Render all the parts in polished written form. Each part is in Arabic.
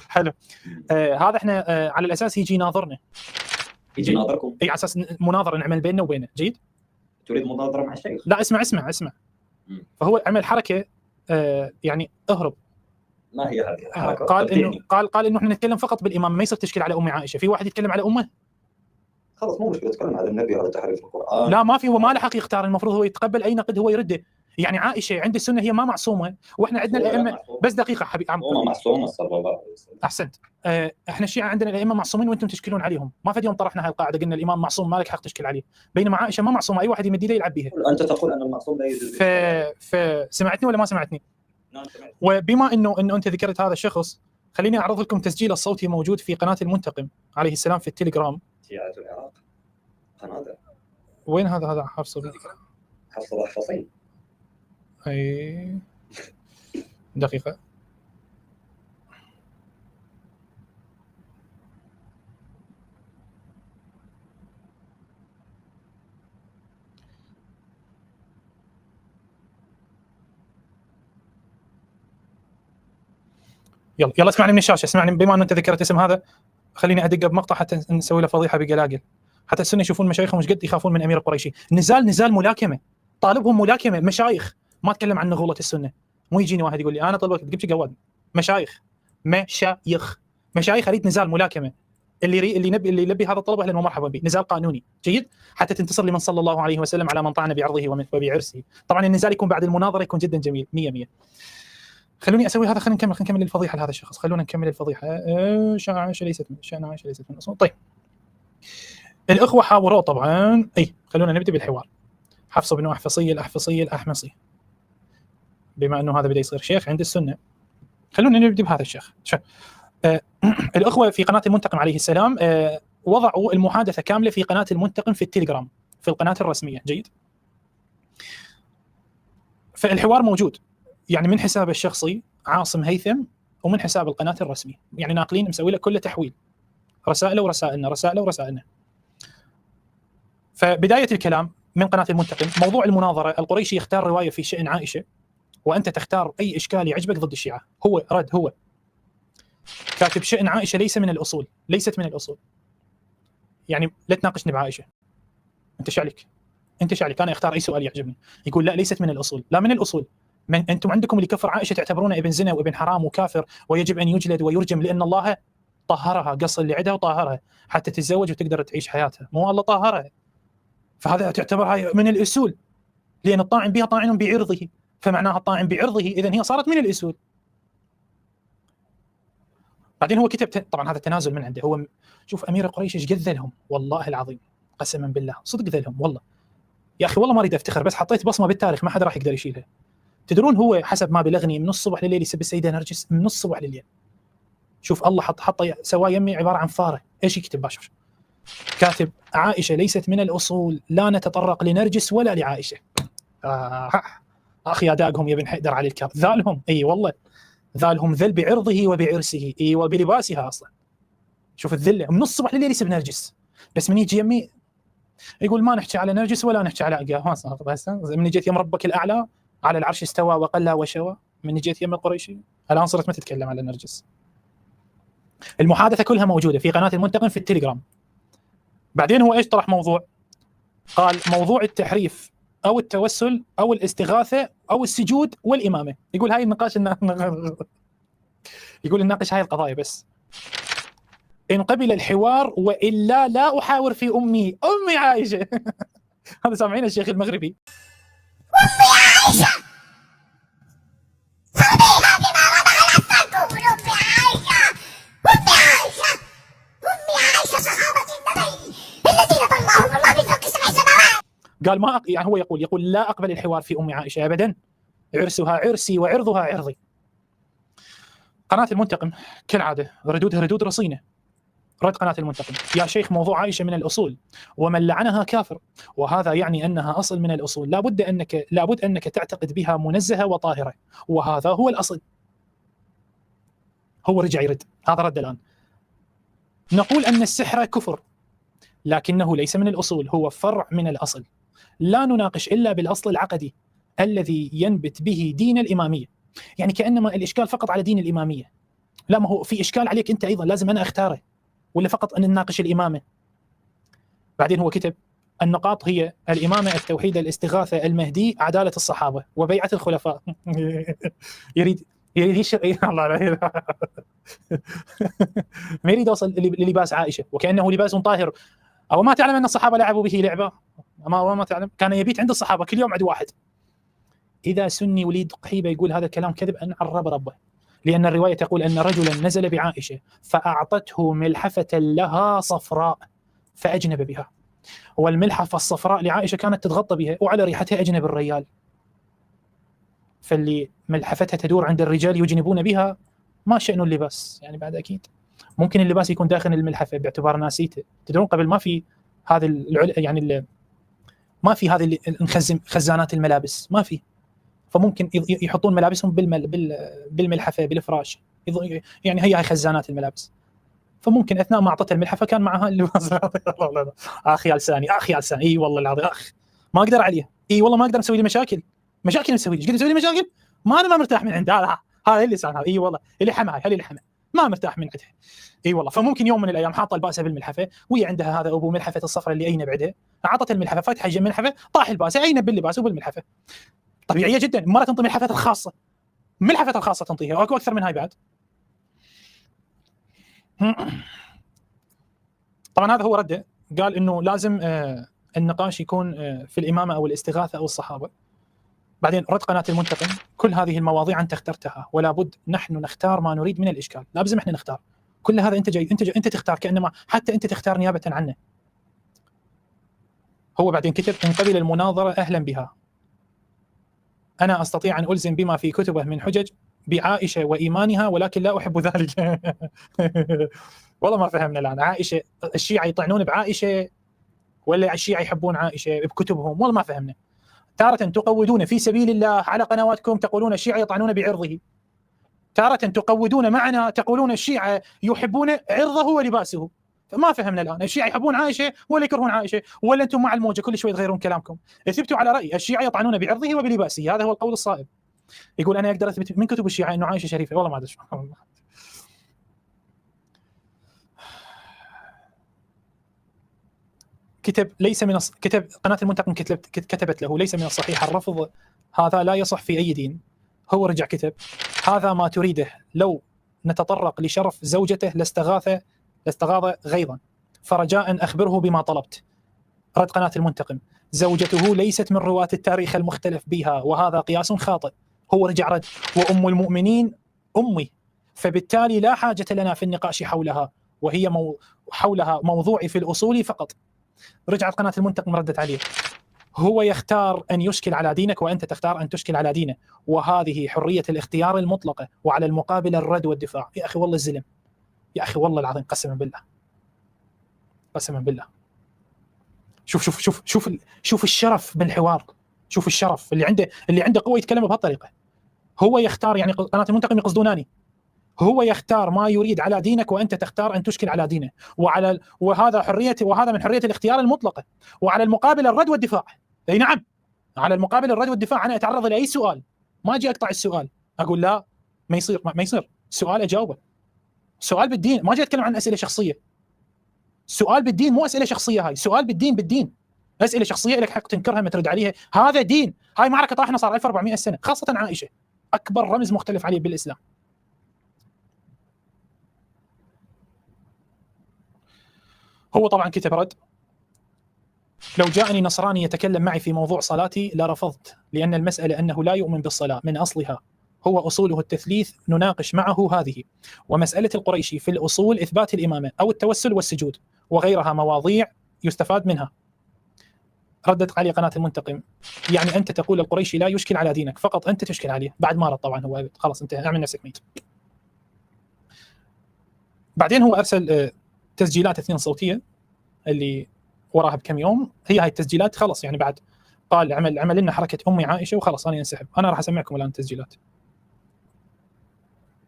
حلو. هذا احنا على الاساس يجي يناظرنا، يجي يناظركم اي على اساس مناظره نعمل بيننا وبينه. جيد. تريد مناظره مع الشيخ؟ لا اسمع. فهو عمل حركه يعني اهرب. ما هي هذه الحركه؟ قال انه احنا نتكلم فقط بالامام، ما يصير تشكيل على ام عائشه. في واحد يتكلم على امه، خلاص مو مشكله، تكلم على النبي على تحريف القران. لا ما في، هو ما له حق يختار، المفروض هو يتقبل اي نقد هو يرده. يعني عائشه عند السنه هي ما معصومه، واحنا عندنا الائمه. بس دقيقه حبيبي عم معصومه صلى الله عليه وسلم. احسنت. احنا الشيعه عندنا الائمه معصومين وانتم تشكلون عليهم. ما في يوم طرحنا هاي القاعده قلنا الامام معصوم ما لك حق تشكل عليه، بينما عائشه ما معصومه، اي واحد يمد يده يلعب بها. انت تقول ان المعصوم لا يجوز. فسمعتني ولا ما سمعتني؟ نعم سمعت. وبما انه انت ذكرت هذا الشخص، خليني اعرض لكم تسجيل الصوتي موجود في قناه المنتقم عليه السلام في التليجرام. شيعة العراق قناه. وين هذا حفص حفصين. اي دقيقه. يلا اسمعني من الشاشه، اسمعني. بما انه انت ذكرت اسم هذا، خليني ادق بمقطع حتى نسوي له فضيحه بقلاقل، حتى السنه يشوفون مشايخهم ايش قد يخافون من امير القريشي. نزال ملاكمه، طالبهم ملاكمه مشايخ. ما اتكلم عن غلة السنه، مو يجيني واحد يقول لي انا طلبك تجيب قواد. مشايخ اريد نزال ملاكمه. اللي يلبي هذا الطلب اهلا ومرحبا به. نزال قانوني جيد حتى تنتصر لمن صلى الله عليه وسلم على من طعن بعرضه وبعرسه. طبعا النزال يكون بعد المناظره، يكون جدا جميل 100. خلوني اسوي هذا. خلينا نكمل الفضيحه لهذا الشخص. خلونا نكمل الفضيحه. شأن عائشه ليست من اصول. طيب الاخوه حاوروا طبعا. خلونا نبدا بالحوار. حفص بن الاحفصي الاحمصي، بما انه هذا بدا يصير شيخ عند السنه، خلونا نبدا بهذا الشيخ. الاخوه في قناه المنتقم عليه السلام وضعوا المحادثه كامله في قناه المنتقم في التليجرام، في القناه الرسميه. جيد. فالحوار موجود يعني من حساب الشخصي عاصم هيثم، ومن حساب القناه الرسمي، يعني ناقلين مسوي له كله تحويل، رسائله ورسائلنا. فبدايه الكلام من قناه المنتقم، موضوع المناظره، القريشي يختار روايه في شأن عائشه وانت تختار اي اشكال يعجبك ضد الشيعه. هو كاتب شأن عائشه ليست من الاصول. يعني لا تناقشني بعائشه، انت شعلك انا اختار اي سؤال يعجبني. يقول لا ليست من الاصول. لا من الاصول. انتم عندكم اللي كفر عائشه تعتبرونه ابن زنا وابن حرام وكافر ويجب ان يجلد ويرجم، لان الله طهرها، قص اللي عندها وطهرها حتى تتزوج وتقدر تعيش حياتها، مو الله طهرها. فهذا تعتبرها من الاصول، لان الطاعن بها طاعن بعرضه، فمعناها الطاعن بعرضه اذا هي صارت من الاصول. بعدين هو كتب طبعا هذا التنازل من عنده. هو شوف امير قريش ايش قذ لهم، والله العظيم قسما بالله صدق ذلهم والله. يا اخي والله ما اريد افتخر، بس حطيت بصمه بالتاريخ ما حد راح يقدر يشيلها. تدرون هو حسب ما بلغني من الصبح لليل يسب السيده نرجس، من الصبح لليل. شوف الله حط سواه يمي عباره عن فاره. ايش يكتب باشر؟ كاتب عائشه ليست من الاصول، لا نتطرق لنرجس ولا لعائشه. اخي ادائهم يا ابن حيدر علي الكاظم، ذالهم والله ذالهم ذل بعرضه وبعرسه وبلباسها اصلا. شوف الذله، من الصبح لليل يسب نرجس، بس من يجي يمي يقول ما نحكي على نرجس ولا نحكي على عقاه. من جيت يم ربك الاعلى على العرش استوى وقلى وشوى، من جيت يم القريشي الان صرت ما تتكلم على نرجس. المحادثه كلها موجوده في قناه المنتقم في التليجرام. بعدين هو ايش طرح موضوع؟ قال موضوع التحريف او التوسل او الاستغاثه او السجود والامامه. يقول هاي النقاش يقول نناقش هاي القضايا بس ان قبل الحوار، والا لا احاور في امي عائشه. هذا سامعين الشيخ المغربي. امي عائشه صديقه بما وضع الاسد. امي عائشه صحابه النبي الذين طلعهم الله من فوق 7 سماوات. قال ما يعني هو يقول لا اقبل الحوار في ام عائشه ابدا، عرسها عرسي وعرضها عرضي. قناه المنتقم كالعاده ردودها ردود رصينه. رد قناه المنتقم: يا شيخ موضوع عائشه من الاصول، ومن لعنها كافر، وهذا يعني انها اصل من الاصول، لابد انك تعتقد بها منزهه وطاهره، وهذا هو الاصل. هو رجع يرد، هذا رد الان. نقول ان السحر كفر، لكنه ليس من الاصول، هو فرع من الاصل. لا نناقش الا بالاصل العقدي الذي ينبت به دين الاماميه. يعني كانما الاشكال فقط على دين الاماميه، لا ما هو في اشكال عليك انت ايضا، لازم انا اختاره ولا فقط ان نناقش الامامه؟ بعدين هو كتب النقاط هي الامامه، التوحيد، الاستغاثه، المهدي، عداله الصحابه، وبيعه الخلفاء. يريد الله لا. ما يريد يوصل للباس عائشه وكانه لباس طاهر. او ما تعلم ان الصحابه لعبوا به لعبه؟ ما تعلم كان يبيت عند الصحابه كل يوم عند واحد. اذا سني وليد قحيبه يقول هذا الكلام كذب ان عرب ربه، لان الروايه تقول ان رجلا نزل بعائشه فاعطته ملحفه لها صفراء فاجنب بها، والملحفه الصفراء لعائشه كانت تتغطى بها وعلى ريحتها اجنب الرجال، فاللي ملحفتها تدور عند الرجال يجنبون بها ما شأن اللباس؟ يعني بعد اكيد ممكن اللباس يكون داخل الملحفه باعتبار ناسيته. تدرون قبل ما في هذه يعني ما في هذه خزانات الملابس، ما في، فممكن يحطون ملابسهم بالملحفه بالفراش، يعني هي خزانات الملابس، فممكن اثناء ما اعطته الملحفه كان معها اللباس. اخي لساني، اخي لساني، اي والله العظيم اخ ما اقدر عليه، اي والله ما اقدر اسوي لي مشاكل مسوي ايش قد اسوي لي مشاكل؟ ما انا ما مرتاح من عند هذا اللسان هذا، اي والله اللي حمى هاي اللي حمى ما مرتاح من عندها، اي والله. فممكن يوم من الايام حاطه الباسه بالملحفه وهي عندها هذا ابو ملحفه الصفرة اللي اينب عندها، اعطت الملحفه فتحه جنب الملحفه طاح الباسه اينب باللباس وبالملحفه، طبيعيه جدا. مره تنطي ملحفه الخاصه، ملحفه الخاصه تنطيها، واكو اكثر من هاي بعد. طبعا هذا هو رده، قال انه لازم النقاش يكون في الامامه او الاستغاثه او الصحابه. بعدين رد قناه المنتقم، كل هذه المواضيع انت اخترتها ولا بد نحن نختار ما نريد من الاشكال، لازم احنا نختار. كل هذا انت جاي انت تختار، كانما حتى انت تختار نيابه عنه. هو بعدين كتب ان قبل المناظره اهلا بها، انا استطيع ان الزم بما في كتبه من حجج بعائشه وايمانها ولكن لا احب ذلك. والله ما فهمنا الان. عائشه، الشيعه يطعنون بعائشه ولا الشيعه يحبون عائشه بكتبهم؟ والله ما فهمنا. تارة تقودون في سبيل الله على قنواتكم تقولون الشيعه يطعنون بعرضه، تارة تقودون معنا تقولون الشيعه يحبون عرضه ولباسه. فما فهمنا الان، الشيعه يحبون عائشه ولا يكرهون عائشه؟ ولا انتم مع الموجه كل شوي تغيرون كلامكم؟ اثبتوا على راي الشيعه يطعنون بعرضه وبلباسه، هذا هو القول الصائب. يقول انا اقدر اثبت من كتب الشيعه انه عائشه شريفه، والله ما ادري. كتب ليس من كتب قناه المنتقم كتبت له ليس من الصحيح الرفض، هذا لا يصح في اي دين. هو رجع كتب هذا ما تريده، لو نتطرق لشرف زوجته لاستغاث غيظا، فرجاء اخبره بما طلبت. رد قناه المنتقم، زوجته ليست من رواة التاريخ المختلف بها وهذا قياس خاطئ. هو رجع رد وام المؤمنين امي، فبالتالي لا حاجه لنا في النقاش حولها، وهي حولها موضوعي في الاصول فقط. رجعت قناه المنتقم ردت عليه، هو يختار ان يشكل على دينك وانت تختار ان تشكل على دينه، وهذه حريه الاختيار المطلقه، وعلى المقابل الرد والدفاع. يا اخي والله الزلم، يا اخي والله العظيم، قسما بالله قسما بالله. شوف شوف شوف شوف شوف الشرف بالحوار، شوف الشرف اللي عنده قوه يتكلم بهالطريقه. هو يختار، يعني قناه المنتقم يقصدوناني، هو يختار ما يريد على دينك وانت تختار ان تشكل على دينه، وهذا من حريه الاختيار المطلقه، وعلى المقابل الرد والدفاع. اي نعم، على المقابل الرد والدفاع. انا اتعرض لاي سؤال ما اجي اقطع السؤال اقول لا ما يصير، ما يصير سؤال اجاوبه. سؤال بالدين، ما اجي اتكلم عن اسئله شخصيه. سؤال بالدين مو اسئله شخصيه، هاي سؤال بالدين. اسئله شخصيه لك حق تنكرها ما ترد عليها، هذا دين. هاي معركه طاحنه صار 1400 سنه، خاصه عائشه اكبر رمز مختلف عليه بالاسلام. هو طبعا كتب رد، لو جاءني نصراني يتكلم معي في موضوع صلاتي لرفضت، لأن المسألة أنه لا يؤمن بالصلاة من أصلها، هو أصوله التثليث نناقش معه هذه، ومسألة القريشي في الأصول إثبات الإمامة أو التوسل والسجود وغيرها مواضيع يستفاد منها. ردت علي قناة المنتقم، يعني أنت تقول القريشي لا يشكل على دينك، فقط أنت تشكل عليه. بعد ما رد طبعا، هو خلاص أنت اعمل نفسك ميت. بعدين هو أرسل تسجيلات 2 صوتية اللي وراها بكم يوم، هي هاي التسجيلات خلص، يعني بعد قال عمل لنا حركه امي عائشه وخلص انا انسحب. انا راح اسمعكم الان التسجيلات.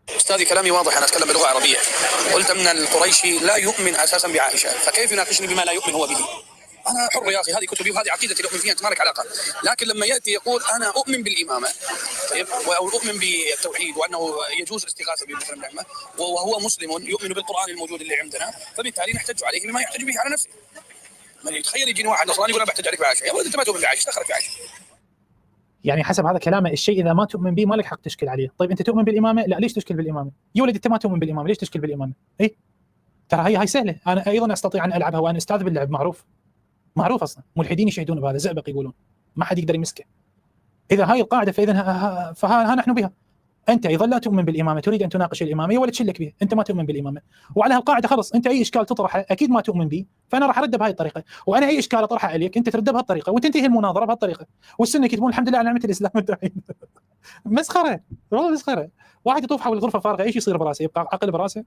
استاذي كلامي واضح، انا اتكلم بلغه عربيه. قلت ان القريشي لا يؤمن اساسا بعائشه، فكيف يناقشني بما لا يؤمن هو به؟ انا حر يا اخي، هذه كتبي وهذه عقيدتي اللي اؤمن فيها، انت مالك علاقه. لكن لما ياتي يقول انا اؤمن بالامامه، طيب، او اؤمن بالتوحيد وانه يجوز الاستغاثه بمثل النعمه، وهو مسلم يؤمن بالقران الموجود اللي عندنا، فبالتالي نحتج عليه بما يحتج به على نفسه. من تخيل يجيني واحد نصراني يقول انا بحتج عليك بعائشه، يا ولد انت ما تؤمن بعائشه، دخلك بعائشه. يعني حسب هذا كلامه الشيء اذا ما تؤمن به ما لك حق تشكل عليه. طيب انت تؤمن بالامامه؟ لا، ليش تشكل بالامامه؟ يا ولد انت ما تؤمن بالامامه، ليش تشكل بالامامه؟ اي ترى هي سهله، انا ايضا استطيع ان العبها وانا استاذ باللعب، معروف اصلا، ملحدين يشهدون بهذا، زئبق يقولون، ما حد يقدر يمسكه. اذا هاي القاعده فها نحن بها. انت ايضا لا تؤمن بالامامه، تريد ان تناقش الامامه ولا تشلك به، انت ما تؤمن بالامامه، وعلى هالقاعده خلص انت اي اشكال تطرحه اكيد ما تؤمن به، فانا راح ارد بهاي الطريقه، وانا اي اشكال اطرحه عليك انت ترد بهالطريقه وتنتهي المناظره بهالطريقه، والسنه يكتبون الحمد لله على نعمه الاسلام والداعين. مسخره، والله مسخره. واحد يطوف حول الغرفه الفارغه ايش يصير براسه؟ يبقى عقل براسه.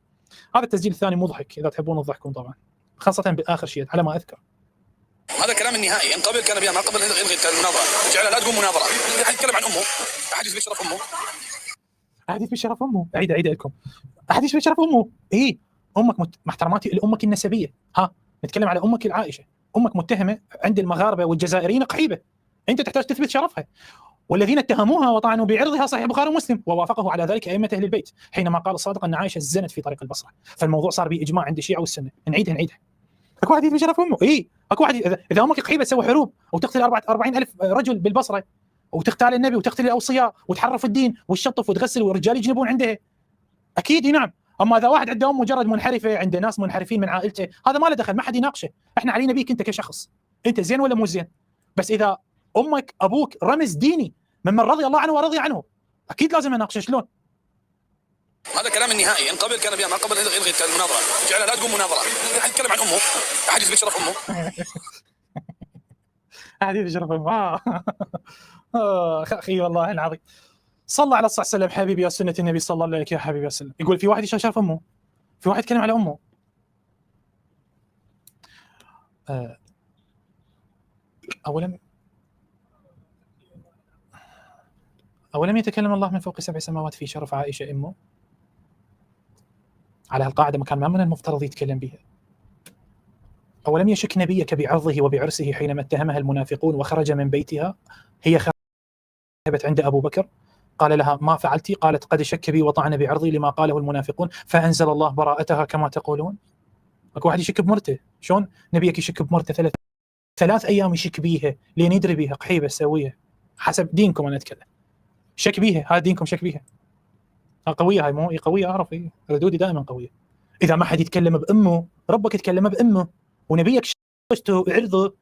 هذا التسجيل الثاني مضحك، اذا تحبون تضحكون طبعا، خاصه باخر شيء على ما اذكر. هذا كلام النهائي، ان قبل كان بها ما قبل الغي المناظره، جعلها لا تقوم مناظره، احد يتكلم عن امه، احد يثبت شرف امه، احد يثبت شرف امه، اعيد لكم، احد يثبت شرف امه، اي امك محترماتي لامك النسبيه، ها نتكلم على امك العائشه، امك متهمه عند المغاربه والجزائريين قحيبه، انت تحتاج تثبت شرفها. والذين اتهموها وطعنوا بعرضها صحيح البخاري ومسلم، ووافقه على ذلك ائمه اهل البيت حينما قال الصادق ان عائشه زنت في طريق البصره، فالموضوع صار به اجماع عند الشيعه والسنه، نعيدها. اكو واحد يثبت شرف امه، اي اكو واحد اذا امك قحيبه تسوي حروب وتقتل 40,000 رجل بالبصره وتغتال النبي وتقتل الاوصياء وتحرف الدين وتشطف وتغسل والرجال يجنبون عندها، اكيد نعم. اما اذا واحد عنده ام مجرد منحرفه، عنده ناس منحرفين من عائلته، هذا ما له دخل، ما حد يناقشه، احنا علينا بيك انت كشخص، انت زين ولا مو زين. بس اذا امك ابوك رمز ديني ممن رضي الله عنه ورضي عنه، اكيد لازم اناقشه. شلون؟ هذا كلام النهائي، ان قبل كان بها ما قبل الغي المناظره، جعلها لا تقوم مناظره، احد يتكلم عن امه، احد يثبت شرف امه. احد يثبت شرف امه. اخي والله العظيم، صلى على الصلاه والسلام حبيبي يا سنه النبي صلى الله عليه يا حبيبي وسلم. يقول في واحد شاف امه، في واحد يتكلم على امه. أولم يتكلم الله من فوق 7 سماوات في شرف عائشة أمه؟ على هالقاعدة كان ما من المفترض يتكلم بها. أولم يشك نبيك بعرضه وبعرسه حينما اتهمها المنافقون وخرج من بيتها، هي خرجت عند أبو بكر قال لها ما فعلتي؟ قالت قد شك بي وطعن بعرضي لما قاله المنافقون فأنزل الله براءتها كما تقولون. أكو واحد يشك بمرته، شلون نبيك يشك بمرته 3 أيام يشك بيها لين يدري بيها قحيبة سويها حسب دينكم. أنا أتكلم شك بيها، هذا دينكم شك بيها. قوية هاي، مو قوية، أعرف ردودي دائما قوية. إذا ما حد يتكلم بأمه، ربك يتكلم بأمه، ونبيك شكته عرضه،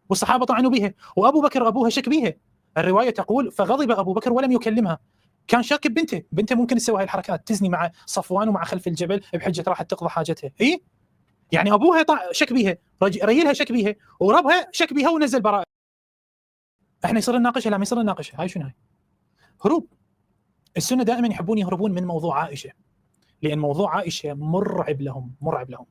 والصحابة طعنوا بها، وأبو بكر أبوها شك بها. الرواية تقول فغضب أبو بكر ولم يكلمها، كان شاك بنته ممكن تسوي هاي الحركات، تزني مع صفوان ومع خلف الجبل بحجة راحت تقضى حاجتها. إيه يعني أبوها شك بيها، ريلها شك بيها، وربها شك بيها ونزل براءة. احنا يصير نناقشها؟ لا ما يصير نناقشها. هاي شنو هاي؟ هروب. السنة دائما يحبون يهربون من موضوع عائشة، لأن موضوع عائشة مرعب لهم.